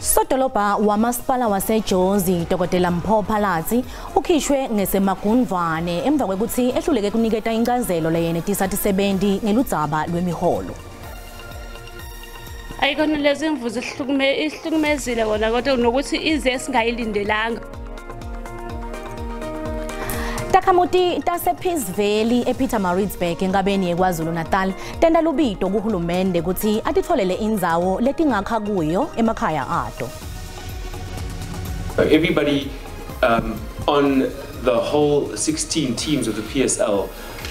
Sodolobha wamasipala waseJozi Dokotela Mpho Phalazi ukhishwe ngesemagundwane emva kwekuthi ehluleke kuniketa incazelo leyenetisatisebenti ngeludzaba lwemiholo. Ayikona lezi mvuzo ihlukumezile kona kodwa nokuthi ize singayilindelanga. Takhamuti tase Peace Valley ePietermaritzburg engabeni yeKwaZulu Natal tenda lubito kuhulumende ukuthi atitfolele indzawo letingakha kuyo emakhaya ato. Everybody on the whole 16 teams of the PSL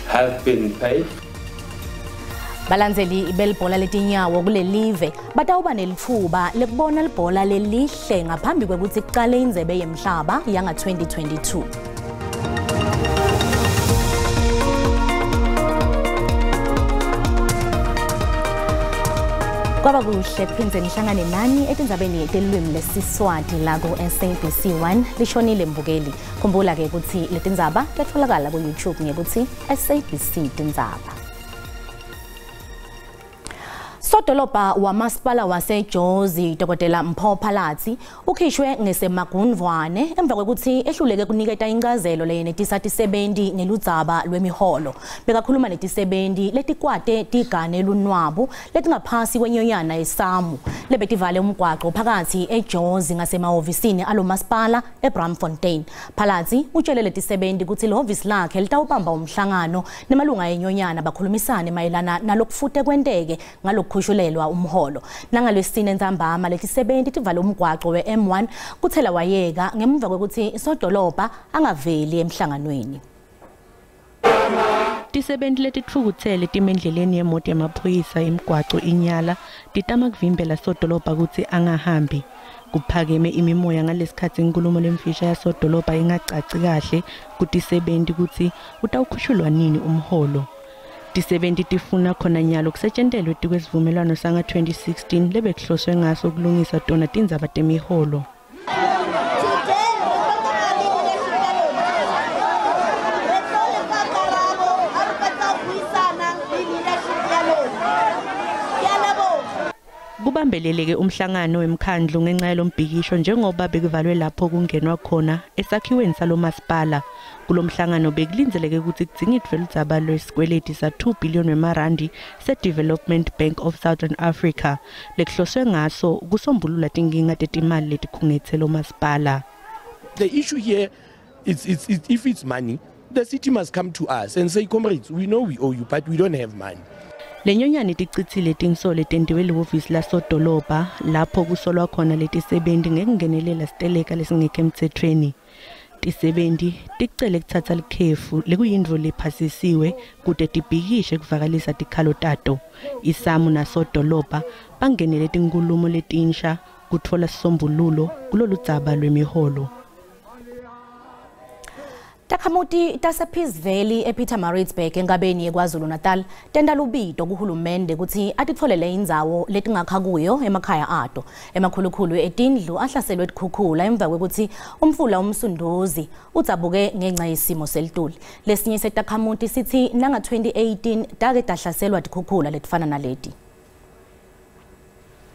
have been paid. Balandzeli belibhola letinyawo kulelive batawuba nelitfuba lekubona libhola lelihle ngaphambi kwekuthi kuqale indzebe yemhlaba yanga 2022. Kwaba kuhle kuphindze nihlangane nani etindzabeni telulwimi lesiswati la ku SABC 1 lishonile mbukeli. Khumbula ke ukuthi letindzaba tiyatfolakala ku YouTube ngekuthi SABC Tindzaba. Sodolobha wamasipala waseJozi Dokotela Mpho Phalazi ukhishwe ngesemagundwane emva kwekuthi ehluleke kuniketa incazelo leyenetisatisebenti ngeludzaba lwemiholo. Bekakhuluma netisebenti letikwate tigane lunwabu letingaphasi kwenyonyana I-SAMWU lebetivale umgwaqo phakathi eJozi ngasemahhovisini alomasipala eBramfontein. Phalazi utshele letisebenti ukuthi lehhovisi lakhe litawubamba umhlangano nemalunga enyonyana bakhulumisane mayelana nalokufute kwenteke ngalokhushulelwa umholo. Nangalwesine Tindzaba letisebenti tivale umgwaqo we-M1 kuthela wayeka ngemva kwekuthi Sodolobha angaveli emhlanganweni. Tisebenti letitfukuthele timendleleni yemoto Emaphoyisa imigwaco inyala titama kuvimbela Sodolobha ukuthi angahambi. Kuphakeme imimoya ngalesikhathi inkulumo lemfisha yaSodolobha ingacaci kahle kutisebenti ukuthi utawukhushulwa nini umholo. Tisebenti tifuna khona nyalo kusetjentelwe tikwesivumelwano sanga 2016 lebekuhloswe ngaso kulungisa tona tindzaba temiholo. Kubambeleleke umhlangano wemkhandlu ngenxa yelombhikisho njengoba bekuvalwe lapho kungenwa khona esakhiweni salomasipala. Kulomhlangano bekulindeleke ukuthi kudzingidwe ludzaba lwesikweleti sa 2 billion wemarandi se-Development Bank of Southern Africa lekuhloswe ngaso kusombulula tinkinga tetimali letikhungetse lomasipala. The issue here is if it's money, the city must come to us and say, comrades, we know we owe you, but we don't have money. Lenyonyane ticitsile tinsole tentiwe lihhovisi laSodolobha lapho kusolwa khona letisebenti ngekungenelela siteleka lesingekho emtsetfweni. Tisebenti ticele kuthatha likhefu lekuyindvo lephasisiwe kute tibhikishe kuvakalisa tikhalo tato. I-SAMWU naSodolobha bangenele tinkulumo letinsha kutfola sisombululo kulolu dzaba lwemiholo. Takhamuti tase Peace Valley ePietermaritzburg engabeni yeKwaZulu Natal tenda lubito kuhulumende ukuthi atitfolele indzawo letingakha kuyo emakhaya ato. Emakhulukhulu etindlu ahlaselwe tikhukhula emva kwekuthi umfula umsunduzi udzabuke ngenxa yesimo selituli. Lesinye setakhamuti sithi nanga 2018 take tahlaselwa tikhukhula letifana naleti.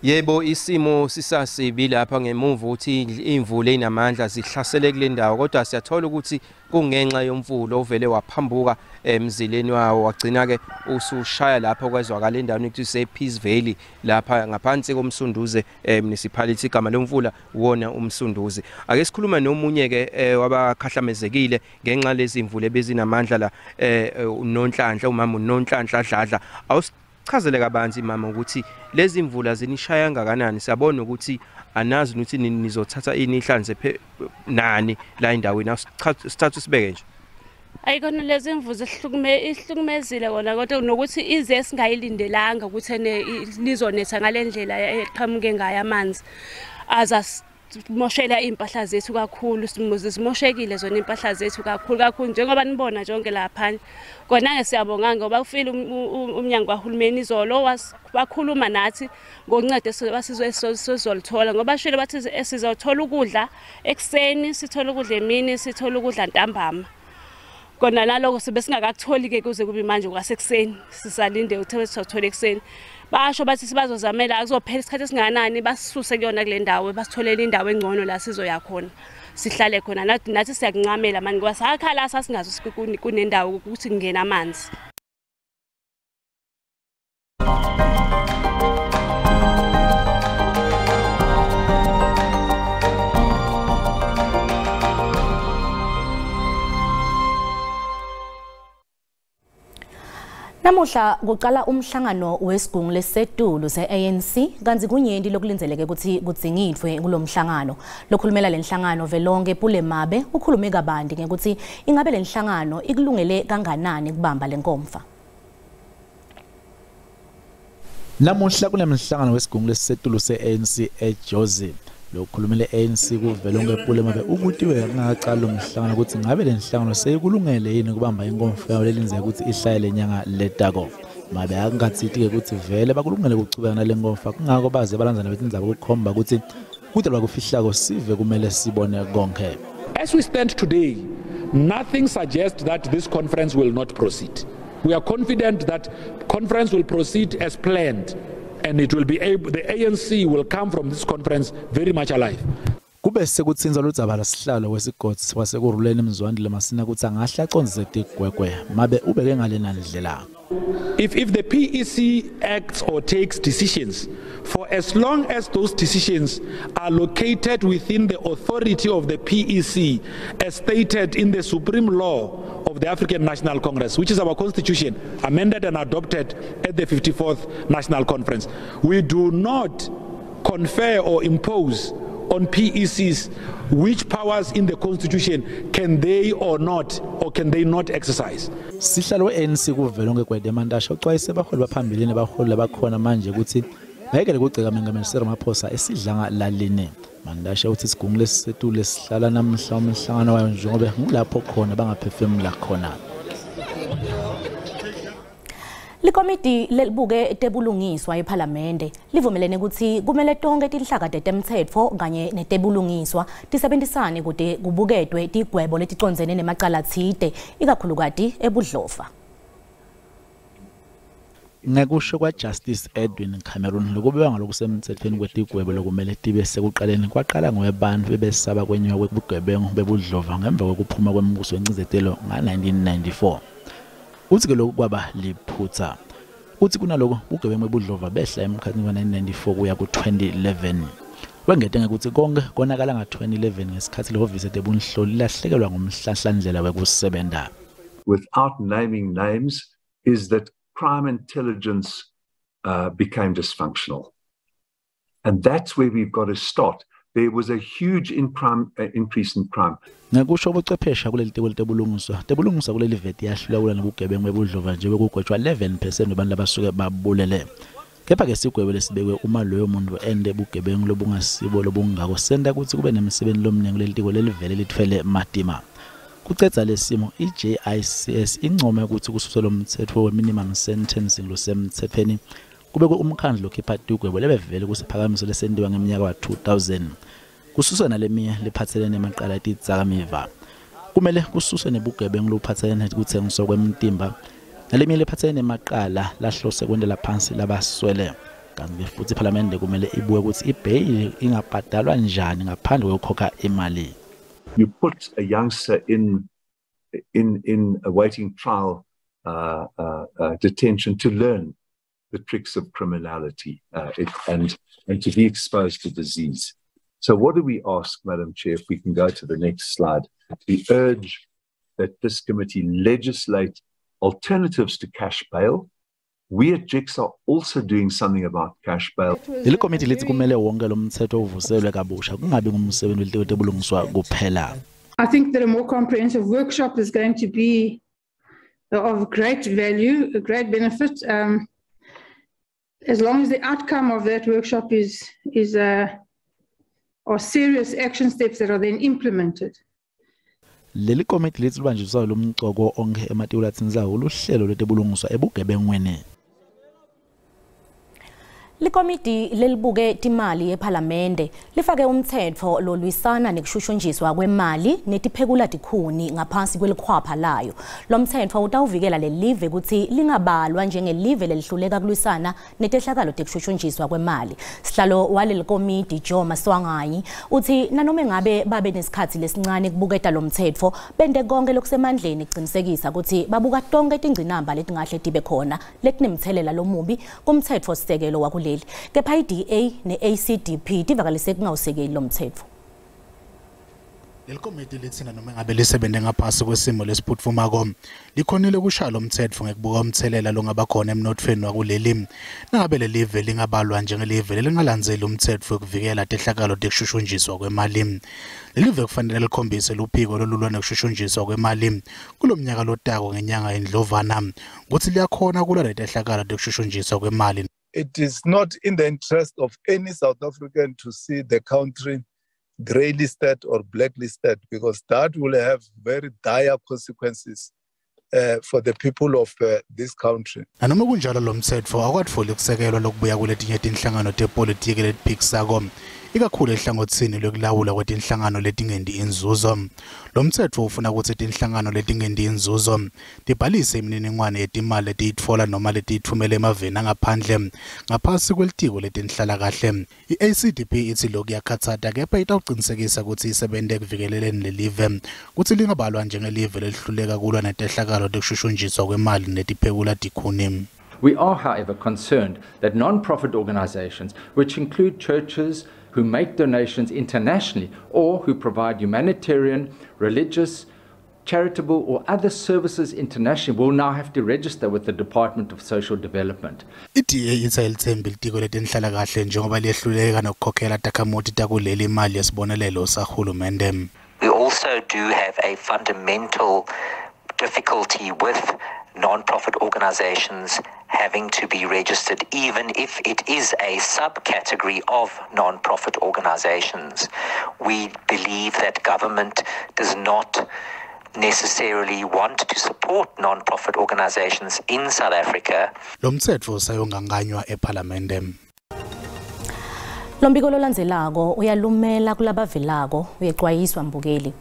Yebo, isimo sisasibi lapha ngemuva ukuthi imvula enamandla zihlasele kule ndawo, kodwa siyathola ukuthi kungenxa yomfula ovele waphambuka emzileni wawo wagcina ke usushaya lapha kwezwakala endaweni ekuthiwa se-Peace Valley lapha ngaphansi komsunduze municipality. Igama lomfula wona umsunduzi. Ake sikhuluma nomunye ke wabakhahlamezekile ngenxa lezi imvula ebezinamandla la uNonhlanhla, umama uNonhlanhla Dladla. Chazele kabanzi mama ukuthi lezi imvula zinishaya ngakanani. Siyabona ukuthi anazi ukuthi nizothatha inihlanze nani la endaweni. Sithathu sibeke nje. Ayikona lezi mvuzo ihlukumezile kona kodwa nokuthi ize singayilindelanga ukuthi nizonetha ngalendlela eqhamuke ngayo amanzi. Moshela impahla zethu kakhulu, simoshekile zona impahla zethu kakhulu njengoba nibona jonke lapha. Kona ngesiyabonga ngoba ufile umnyango kahulumeni izolo wakhuluma nathi ngokuncede basizolithola ngoba shile bathi sizothola ukudla ekseni, sithola ukudla emini, sithola ukudla ntambama. Kona naloko sibe singakakutholi ke kuze kube manje kwasekuseni sisalinde ukuthi sizothola ekseni. basho bathi sibazozamela akuzophela isikhathi esinganani basisuse kuyona kule ndawo basitholele indawo engcono la sizoya khona sihlale khona nathi siyakuncamela manje ngoba sakhala sasingazo kunendawo ukuthi kungena amanzi. Namuhla kucala umhlangano wesigungu lesisetulu se-ANC kanti kunyendi lokulindeleke ukuthi kudzingidwe kulomhlangano. Lokhulumela lenhlangano velonke Pulemabe ukhulume kabanti ngekuthi ingabe lenhlangano ikulungele kanganani kubamba lenkomfa. Namuhla kunemhlangano wesigungu lesisetulu se-ANC eJozi. Lokhulumele ANC kuvelonke Pulemabe ukuthi ngaqala umhlangano ukuthi ngabe lenhlangano seyikulungele yini kubamba inkomfa yayo lelinzeka ukuthi ihlale lenyanga letako. Mabe akungatsithi ke ukuthi vele bakulungele ukuchubeka nalenkomfa kungako baze balandzana betindzaba ukukhomba ukuthi kude bakufihlako sive kumele sibone konke. As we stand today, nothing suggests that this conference will not proceed. We are confident that conference will proceed as planned. And it will be able, the ANC will come from this conference very much alive. Kube sekutsinza ludzaba lasihlalo wesigodi wasekuruleni Mzwandile Masina ukuthi angahle aqondise tigwegwe mabe ubeke ngalena ndlela. If the PEC acts or takes decisions, for as long as those decisions are located within the authority of the PEC as stated in the supreme law of the African National Congress, which is our constitution, amended and adopted at the 54th National Conference, we do not confer or impose on PECs which powers in the constitution can they or not exercise. Sihlalo ANC kuvelonke kwedemandasha uxwayise baholi baphambili nebaholi abakhona manje ukuthi bayekele kugceka mengameli Emaphoyisa esidlanga lalini. Mandasha uthi isigungu lesisetulu lesihlala namhla umhlangano wayo njengoba ngilapho khona bangaphefemula khona. Likomiti lebuke tebulungiswa eParliamente livumelene ukuthi kumele tonke tinhlaka temtsetfo kanye netebulungiswa tisebenzisane kude kubuketwe tigwebo leticondzene nemacala athide ikakhulukati ebudlova. Ngakusho kwa Justice Edwin Cameron lokubeka ngalokusemthethweni kwetigwebo lokumele tibe sekuqaleni kwaqala ngwebantfu bebesaba kwenywa kwebugebengu bebudlova ngemva kokuphuma kwembuso wencizetelo nga-1994. Uthi ke lokhu kwaba liphutha. Uthi kunaloko ubugebengu bebudlova behla emkhathini wa-1994 kuya ku-2011. Wengete ngekuthi konke konakala nga-2011 ngesikhathi lehhovisi tebunhloli lahlekelwa ngumhlahlandlela wekusebenta. Without naming names, is that crime intelligence became dysfunctional. And that's where we've got to start. There was a huge increase in crime. Ngakusho ubuchwephesha kuleli tebulungiswa kuleli veti yahlula nobugebengu bebudlova nje bekugwetshwa 11% abantu abasuke babulele. Kepha ke sigwebo lesibekwe uma loyo muntu ende bugebengu lobungasibo lobungako senda ukuthi kube nemisebenzi lomningi kuleli tiko lelivele lithwele madima. Kucetha lesimo iJICS income ukuthi kususwe lo mtsetfo we-minimum sentencing losemthethweni kubekwe umkhandlu okhipha tigwebo lebevele kusiphakamiso lesendiwa ngeminyaka wa-2000 kususwe naleminye lephathelene emaqala etidzakamiva kumele kususwe nebugebengu lobuphathelene kuthengiswa kwemtimba naleminye lephathelene emaqala lahlose kwendela phansi labaswele kanti futhi iParliamente kumele ibuke ukuthi ibhayili ingabhadalwa njani ngaphandle kokukhokha imali. You put a youngster in awaiting trial detention to learn the tricks of criminality and to be exposed to disease. So what do we ask, Madam Chair, if we can go to the next slide? We urge that this committee legislate alternatives to cash bail. We at JICS are also doing something about cash bail. Leli committee lithi kumele wonke lo mthetho uvuselwe kabusha kungabi ngumsebenzi welitiko tebulungiswa kuphela. I think that a more comprehensive workshop is going to be of great value, a great benefit. As long as the outcome of that workshop are serious action steps that are then implemented. Leli committee lithi lubanjiswa lo mcoko onke ematiko Tindzaba uluhlelo lwetebulungiswa ebugebengweni. Likomiti lelibuke timali ePhalamende lifake umtsetfo lolwisana nekushushunjiswa kwemali netiphekula tikhuni ngaphansi kwelikhwapha layo. Lo mtsetfo utawuvikela lelive ukuthi lingabalwa njengelive lelihluleka kulwisana netehlakalo tekushushunjiswa kwemali. Sihlalo waleli komiti Joe Maswanganyi uthi nanoma ngabe babe nesikhathi lesincane kubuketa lo mtsetfo bende konke lokusemandleni kuqinisekisa ukuthi babuka tonke tingcinamba letingahle tibe khona letinemthelela lomubi kumtsetfo sisekelo wakule. Kepha i-DA ne-ACDP tivakalise kungawusekeli lo mtsetfo. Leli komiti lithina noma ngabe lisebenze ngaphasi kwesimo lesiphutfumako likhonile ukushaya lo mtsetfo ngekubuka umthelela longabakhona emnothweni wakuleli nangabe lelive lingabalwa njengelive lelingalandzeli umtsetfo ukuvikela tehlakalo tekushushunjiswa kwemali. Lelive kufanele likhombise luphiko lolulwa nekushushunjiswa kwemali kulomnyaka lotako ngenyanga yeNdlovana ukuthi liyakhona kulwa netehlakalo tekushushunjiswa kwemali. It is not in the interest of any South African to see the country grey listed or blacklisted, because that will have very dire consequences for the people of this country. Nanoma kunjalo lo mtsetfo akwatfuli ukusekelwa lokubuya kuletinye tinhlangano tepolitiki letiphikisako ikakhulu ehlangothini lokulawula kwetinhlangano letingendi inzuzo. Lo mtsetfo ufuna ukuthi tinhlangano letingendi inzuzo tibhalise imininingwane yetimali letiyitfola noma letiyithumela emaveni angaphandle ngaphasi kwelitiko letinhlala kahle. I-ACDP ithi lokhu yakhatsata kepha itawuqinisekisa ukuthi isebente ekuvikeleleni lelive ukuthi lingabalwa njengelive lelihluleka kulwa netehlakalo tekushushunjiswa kwemali netiphekula tikhuni. We are, however, concerned that non-profit organizations, which include churches who make donations internationally or who provide humanitarian, religious, charitable or other services internationally, will now have to register with the Department of Social Development. I-DA itselithemba ilitiko letinhlala kahle njengoba liyehluleka nokukhokhela Takhamuti takuleli imali yesibonelelo sahulumende. We also do have a fundamental difficulty with non-profit organizations having to be registered, even if it is a subcategory of non-profit organizations. We believe that government does not necessarily want to support non-profit organizations in South Africa. Lo mtsetfo sayonganganywa ePhalamende. Lo mbiko lolandzelako uyalumela kulabavelako uyexwayiswa mbukeli.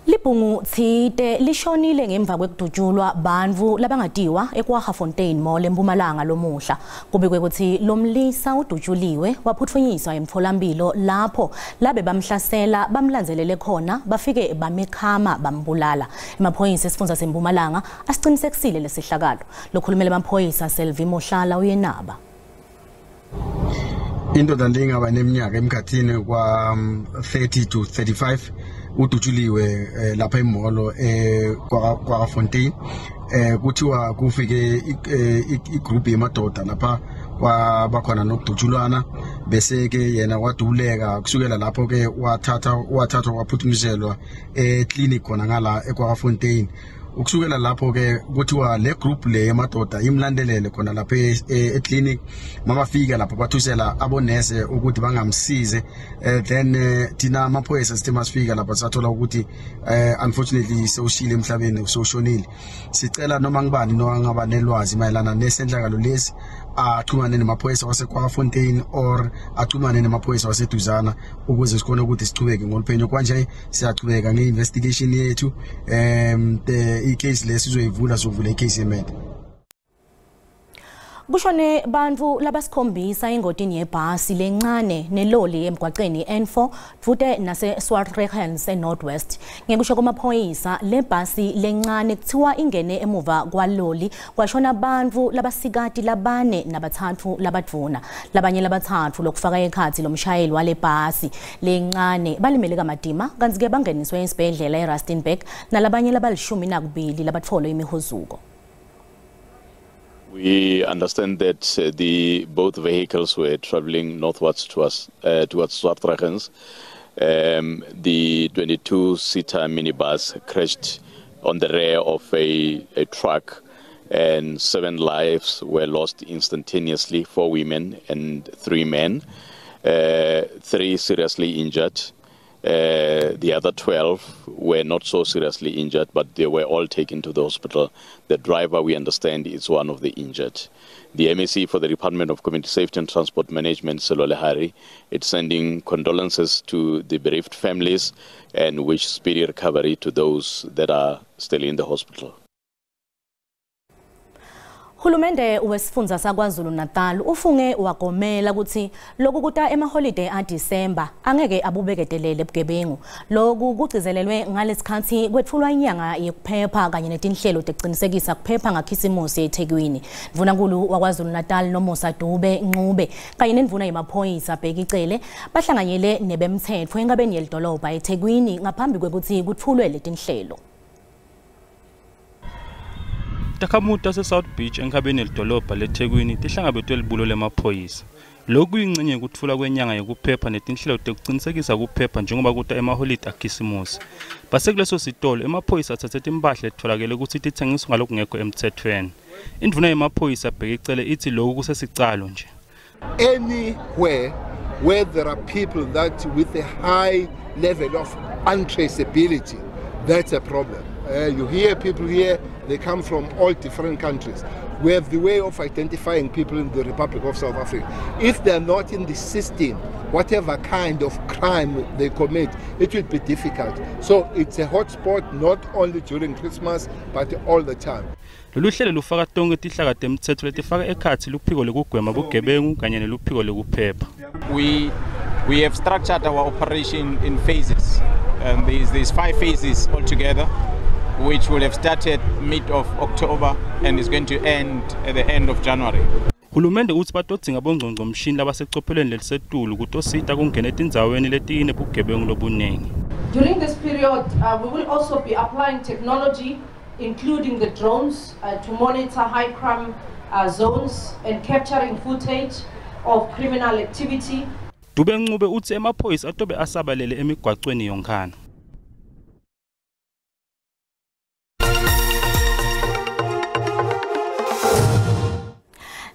Libhungu Tsite lishonile ngemvakwekudutshulwa bantfu labangatiwa ekwakha mall eMpumalanga lomuhla. Kubikwe ukuthi lomlisa udutshulwe waphutfunyiswa emtholampilo lapho labe bamhlasela bamlandzelele khona bafike bamekhama bambulala. Emaphoyisa esifundza seMpumalanga asicinisekisile lesihlakalo. Lokhulumela Emaphoyisa Selvi Mohlala uyenaba. Indoda lengaba neminyaka emkhathini kwa 30 to 35 udutshuliwe lapha emall kwa Fontaine kuthiwa kufike igroup yemadoda lapha kwabakhona nokudutshulwana bese ke yena waduleka kusukela lapho ke wathathwa waphuthumiselwa eclinic khona ngala ekwa Fontaine. Ukusukela lapho ke kuthiwa le group le yemadoda imlandelele khona lapha eclinic mabafika lapho bathusela abonese ukuthi bangamsize then tina amaphoyisa sithe masifika lapho sathola ukuthi unfortunately sewushile emhlabeni usoshonile. Sicela noma ngibani nowangaba nelwazi mayelana nesendlakalo lesi axhumane nemaphoyisa wasekwa Fontaine or axhumane nemaphoyisa waseduzana ukuze sikhona ukuthi sichubeke ngoluphenyo. Kwanje siyachubeka ngeinvestigation yethu i-case lesi sizoyivula sovula i-case yemede. Kushone bantfu labasikhombisa ingotini yebhasi lencane neloli emgwaqeni N4 dvute nase Swartrekhens eNorthwest. Ngekusho kwamaphoyisa le bhasi lencane kuthiwa ingene emuva kwaloli kwashona bantfu labasikati labane nabathathu labadvuna. Labanye labathathu lokufaka ekhathi lomshayeli wale bhasi lencane balimele kamadima kanti ke bangeniswe esibhedlela eRustenburg nalabanye labalishumi nakubili labatfolo imihuzuko. We understand that both vehicles were traveling northwards towards Swartrekhens. The 22-seater minibus crashed on the rear of a truck, and 7 lives were lost instantaneously, 4 women and 3 men, 3 seriously injured. The other 12 were not so seriously injured, but they were all taken to the hospital. The driver, we understand, is one of the injured. The MEC for the Department of Community Safety and Transport Management, Selole Hari, it's sending condolences to the bereaved families and wish speedy recovery to those that are still in the hospital. Hulumende wesifundza saKwaZulu Natal ufunge wagomela ukuthi lokhu kuta emaholiday aDisember angeke abubeketelele ebugebengu. Lokhu kugcizelelwe ngalesikhathi kwethulwa inyanga yokuphepha kanye netinhlelo tekuqinisekisa kuphepha ngakhisimusi eThekwini. Mvunankulu waKwaZulu Natal noMusa Dube Nqube kanye nendvuna Emaphoyisa Bhekicele bahlanganyele nebemtsetfo engabeni yelidolobha eThekwini ngaphambi kwekuthi kuthulwe letinhlelo. Takhamuti se-South Beach enkabeni yelidolobha leThekwini tihlangabetwe libulo lemaphoyisa. Lokhu kuyingxenye yokuthula kwenyanga yokuphepha netinhlelo tekuqinisekisa ukuphepha njengoba kuta emaholide akhisimusi. Basekuleso sitolo emaphoyisa athathe timpahla etholakele ukuthi tithengiswa ngalokungekho emthethweni. Indvuna yemaphoyisa Bhekicele ithi lokhu kusesicalo nje. Anywhere where there are people that with a high level of untraceability, that's a problem. You hear people here, they come from all different countries. We have the way of identifying people in the Republic of South Africa. If they're not in the system, whatever kind of crime they commit, it will be difficult. So it's a hotspot not only during Christmas, but all the time. Lolu hlelo lufaka tonke tihlaka temtsetfo letifaka ekhatsi luphiko lokugwema bugebengu kanye neluphiko lokuphepha. We have structured our operation in phases. There's 5 phases altogether, which will have started mid of October and is going to end at the end of January. Hulumende uthi batodzinga bongqongqomshini labasecophelweni lelisetulu kutosita kungena etindzaweni letinebugebengu lobuningi. During this period, we will also be applying technology, including the drones, to monitor high crime zones and capturing footage of criminal activity. Dube Nqube uthi emaphoyisa atobe asabalele emigwaqweni yonkhana.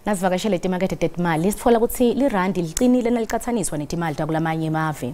Nasivakashele timakethe tetimali sitfola ukuthi lirandi liqinile nalicathaniswa netimali takulamanye emave.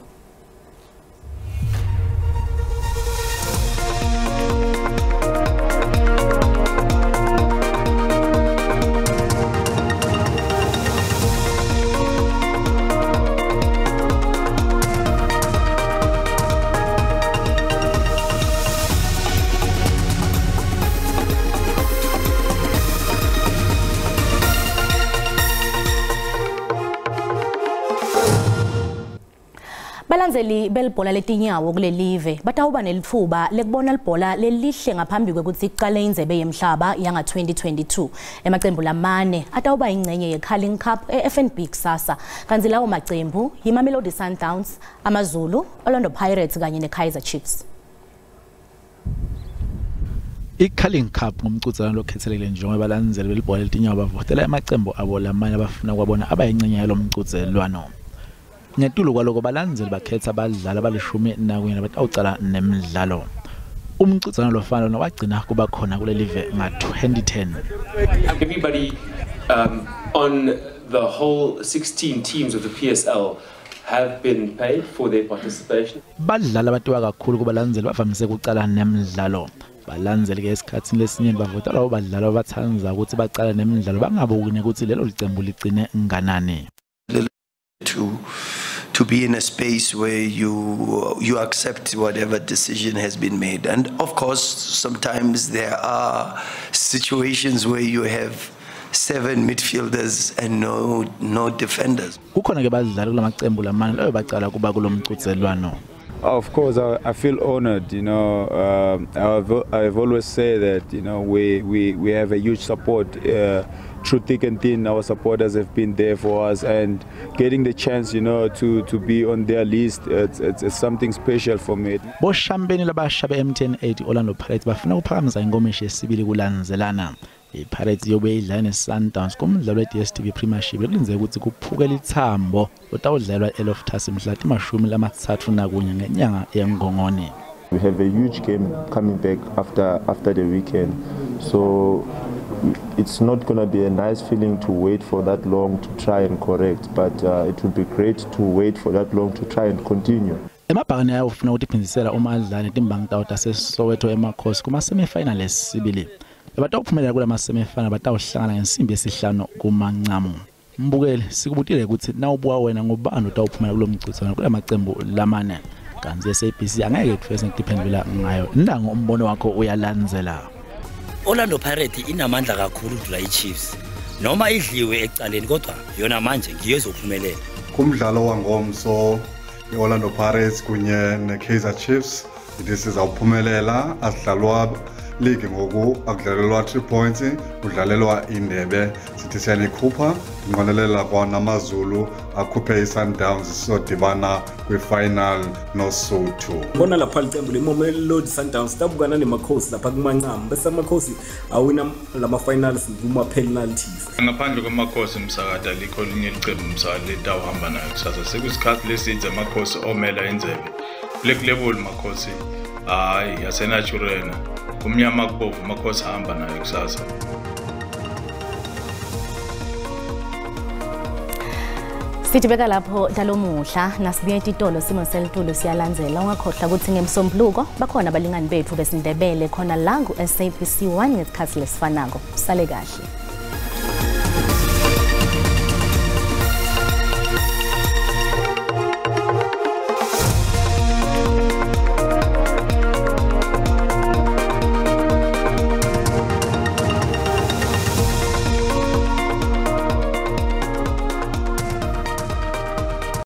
Balandzeli belibhola letinyawo kulelive batawuba nelitfuba lekubona libhola lelihle ngaphambi kwekuthi iqale indzebe yemhlaba yanga 2022. Emaqembu lamane atawuba ingcenye ye-Carling Cup e-FNB kusasa. Kanti lawo maqembu yiMamelodi Sundowns, AmaZulu, Orlando Pirates kanye neKaizer Chiefs. I-Carling Cup ngumqudzana lokhethelekile njengoba balandzeli belibhola letinyawo bavotela amaqembu abo lamanye abafuna kwabona abayingcenye yalo mqudelwano. Ngetulo kwaloko balandzeli bakhetha abadlali abalishumi nakunye nabatawucala nemidlalo. Umqudzana lofana nowagcina kuba khona kulelive nga-2010. Everybody on the whole 16 teams of the PSL have been paid for their participation. Badlali abatiwa kakhulu kubalandzeli bavamise kucala nemidlalo. Balandzeli ke esikhathini lesinyeni bavota labo badlali abathanza ukuthi bacala nemidlalo bangabuki ukuthi lelo licembu ligcine nganani. To be in a space where you accept whatever decision has been made. And of course, sometimes there are situations where you have 7 midfielders and no defenders. Kukhona ke badlali kulamaqembu lamane leyo bacala kuba kulomqudelwano. Of course, I feel honored. You know, I've always said that we have a huge support. Through thick and thin, our supporters have been there for us, and getting the chance, to be on their list, it's something special for me. Boshambeni labasha be-MTN 80 Orlando Pirates bafuna ukuphakamisa inkomishi yesibili kulandzelana. I-Pirates yobe idlala ne-Sundowns kumdlalo we-DStv Premiership kulinzeka ukuthi kuphukele ithambo otawudlalwa e-Loftus mhla 31 ngenyanga yeNgongoni. We have a huge game coming back after the weekend, so it's not going to be a nice feeling to wait for that long to try and correct, but it would be great to wait for that long to try and continue. Emabhakane yayo ufuna ukuthi iphindisela uma adlala timbang tawo taseSoweto emakhosi kuma semifinal esibili. Batawuphumelela kula ma semifinal batawuhlangana ngensimbi yesihlanu kumancamo. Mbukeli sikubutile ukuthi nawubuka wena ngobani utawuphumelela kulo mcintiswano kula maqembu lamane. Kanti SABC angeke kufese ngidiphendula ngayo. Ndango umbono wakho uyalandzela. Orlando Pirates inamandla kakhulu udlula iChiefs. Noma idliwe ecaleni kodwa yona manje ngiyo ezophumelela. Kumdlalo wangomso iOrlando Pirates kunye neKaizer Chiefs sizawuphumelela asidlalwa league ngoku akudlalelwa 3 points kudlalelwa indebe sithi siyanikhupha inqonelela kwanamazulu akhuphe iSundowns sodibana kwifinal noSotho. Bona lapha licembu leMamelodi Sundowns tabukana nemakhosi lapha kumancamo bese amakhosi awina lama finals kuma penalties. Ngaphandle kwamakhosi msakada likho linye licembu msakada letawuhamba nayo kusasa sekusikhathi lesidze amakhosi omela indzebe level makhosi hayi yasenaturena kumnyama kubovu amakhosi ahamba nayo kusasa. Sithibeka lapho dalomuhla nasibuye etitolo simo selitulo siyalandzela ungakhohlwa ukuthi ngemsombuluko bakhona abalingani bethu besindebele khona la ku SABC 1 ngesikhathi lesifanako. Sale kahle.